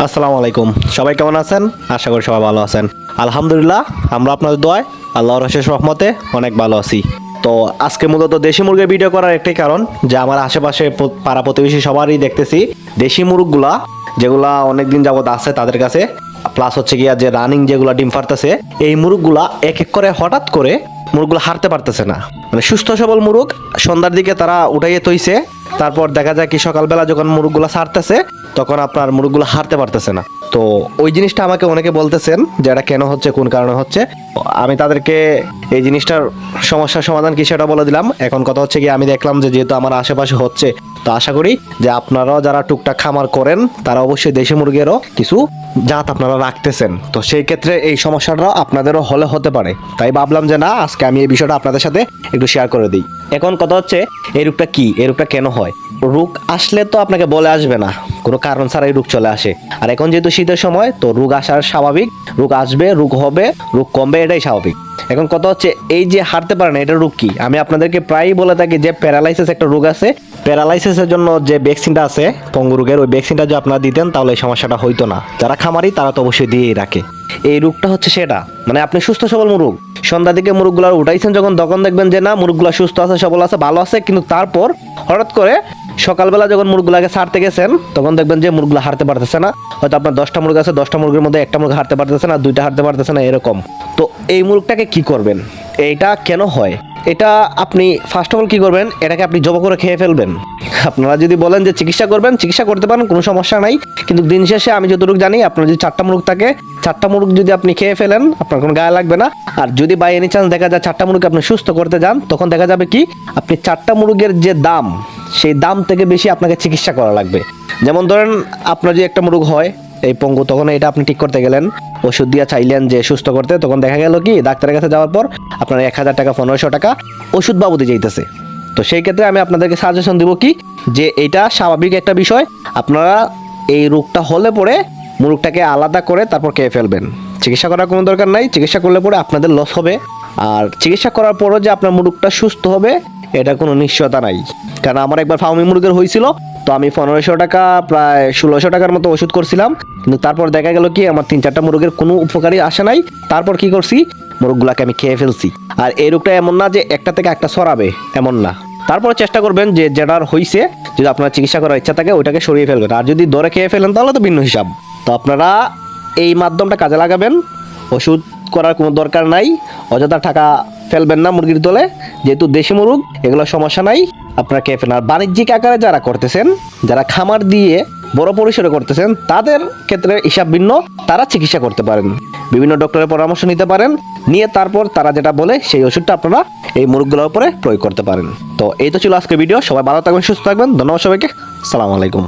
আসসালামু আলাইকুম। সবাই কেমন আছেন? আশা করি সবাই ভালো আছেন। আলহামদুলিল্লাহ, আমরা আপনাদের দোয়ায় আল্লাহর অশেষ রহমতে অনেক ভালো আছি। তো আজকে মূলত দেশি মুরগির ভিডিও করার একটাই কারণ যে আমার আশেপাশে পাড়া প্রতিবেশী সবারই দেখতেছি দেশি মুরগগুলা যেগুলা অনেকদিন যাবত আছে তাদের কাছে, প্লাস হচ্ছে গিয়া যে রানিং যেগুলা ডিম পারতেছে, এই মুরগগুলা এক এক করে হঠাৎ করে মুরগগুলো হারতে পারতেছে না। মানে সুস্থ সবল মুরগ সন্ধ্যার দিকে তারা উঠাইয়ে তৈছে, তারপর দেখা যায় কি সকালবেলা যখন মুরগগুলো ছাড়তেছে তখন আপনার মুরগগুলো হারতে পারতেছে না। তো ওই জিনিসটা আমাকে অনেকে বলতেছেন যে এটা কেন হচ্ছে, কোন কারণে হচ্ছে। আমি তাদেরকে এই জিনিসটার সমস্যার সমাধান কি সেটা বলে দিলাম। এখন কথা হচ্ছে কি, আমি দেখলাম যে যেহেতু আমার আশেপাশে হচ্ছে, তো আশা করি যে আপনারাও যারা টুকটাক খামার করেন তারা অবশ্যই দেশি মুরগিরও কিছু জাত আপনারা রাখতেছেন, তো সেই ক্ষেত্রে এই সমস্যাটা আপনাদেরও হলে হতে পারে। তাই ভাবলাম যে না, আজকে আমি এই বিষয়টা আপনাদের সাথে একটু শেয়ার করে দিই। এখন কথা হচ্ছে এই রোগটা কি, এই রোগটা কেন হয়। রোগ আসলে তো আপনাকে বলে আসবে না, কোনো কারণ ছাড়াই রোগ চলে আসে। আর এখন যেহেতু শীতের সময়, তো রোগ আসার স্বাভাবিক, রোগ আসবে, রোগ হবে, রোগ কমবে, এটাই স্বাভাবিক। এখন কথা হচ্ছে এই যে হারতে পারে না, এটা রোগ কি। আমি আপনাদেরকে প্রায়ই বলে থাকি যে প্যারালাইসিস একটা রোগ আছে, প্যারালাইসিসের জন্য যে ভ্যাকসিনটা আছে পঙ্গু রোগের, ওই ভ্যাকসিনটা যদি আপনারা দিতেন তাহলে এই সমস্যাটা হইতো না। যারা খামারি তারা তো অবশ্যই দিয়েই রাখে। এই রোগটা হচ্ছে সেটা, মানে আপনি সুস্থ সবল মুরগ সন্ধ্যা দিকে মুরগগুলো উঠাইছেন যখন, তখন দেখবেন যে না, মুরগগুলো সুস্থ আছে, সবল আছে, ভালো আছে, কিন্তু তারপর হঠাৎ করে সকালবেলা যখন মুরগগুলোকে ছাড়তে গেছেন তখন দেখবেন যে মুরগগুলো হারতে পারতেছে না। হয়তো আপনার 10টা মুরগ আছে, 10টা মুরগির মধ্যে একটা মুরগ হারতে পারতেছে না, 2টা হারতে পারতেছে না, এরকম। তো এই মুরগটাকে কি করবেন, এইটা কেন হয়, এটা আপনি ফার্স্ট অফ অল কী করবেন, এটাকে আপনি জবা করে খেয়ে ফেলবেন। আপনারা যদি বলেন যে চিকিৎসা করবেন, চিকিৎসা করতে পারেন, কোনো সমস্যা নাই। কিন্তু দিন শেষে আমি যতটুকু জানি, আপনার যদি 4টা মুরগ থাকে, 4টা মুরগ যদি আপনি খেয়ে ফেলেন আপনার কোনো গায়ে লাগবে না। আর যদি বাই এনি চান্স দেখা যায় 4টা মুরগ আপনি সুস্থ করতে যান, তখন দেখা যাবে কি আপনি 4টা মুরগের যে দাম, সেই দাম থেকে বেশি আপনাকে চিকিৎসা করা লাগবে। যেমন ধরেন আপনার যদি একটা মুরগ হয় এই পঙ্গু, তখন এটা আপনি ঠিক করতে গেলেন, ওষুধ দিয়ে চাইলেন যে সুস্থ করতে, তখন দেখা গেল কি ডাক্তারের কাছে যাওয়ার পর আপনার 1000 টাকা 1500 টাকা ওষুধ বাবদে যাইতেছে। তো সেই ক্ষেত্রে আমি আপনাদেরকে সাজেশন দিব কি, যে এটা স্বাভাবিক একটা বিষয়, আপনারা এই রোগটা হলে পরে মুরগটাকে আলাদা করে তারপর খেয়ে ফেলবেন। চিকিৎসা করার কোনো দরকার নাই, চিকিৎসা করলে পরে আপনাদের লস হবে। আর চিকিৎসা করার পরও যে আপনার মুরগটা সুস্থ হবে এটা কোনো নিশ্চয়তা নাই। কারণ আমার একবার ফার্মি মুরগের হয়েছিল, তো আমি 1500 টাকা প্রায় 1600 টাকার মতো ওষুধ করছিলাম, কিন্তু তারপর দেখা গেল কি আমার 3-4টা মুরগের কোনো উপকারী আসে নাই। তারপর কি করছি, মুরগগুলাকে আমি খেয়ে ফেলছি। আর এই রোগটা এমন না যে একটা থেকে একটা ছড়াবে, এমন না। তারপর চেষ্টা করবেন যে যেটার হয়েছে, যদি আপনার চিকিৎসা করার ইচ্ছা থাকে ওইটাকে সরিয়ে ফেলবেন। আর যদি দরে খেয়ে ফেলেন তাহলে তো ভিন্ন হিসাব। তো আপনারা এই মাধ্যমটা কাজে লাগাবেন, ওষুধ করার কোনো দরকার নাই, অযথা টাকা ফেলবেন না মুরগির দলে। যেহেতু দেশি মুরগ, এগুলো সমস্যা নাই, আপনারা খেয়ে ফেলেন। আর বাণিজ্যিক আকারে যারা করতেছেন, যারা খামার দিয়ে বড় পরিসরে করতেছেন, তাদের ক্ষেত্রে হিসাব ভিন্ন, তারা চিকিৎসা করতে পারেন, বিভিন্ন ডক্টরের পরামর্শ নিতে পারেন, নিয়ে তারপর তারা যেটা বলে সেই ওষুধটা আপনারা এই মুরগগুলোর উপরে প্রয়োগ করতে পারেন। তো এই তো ছিল আজকের ভিডিও। সবাই ভালো থাকবেন, সুস্থ থাকবেন। ধন্যবাদ সবাইকে। আসসালামু আলাইকুম।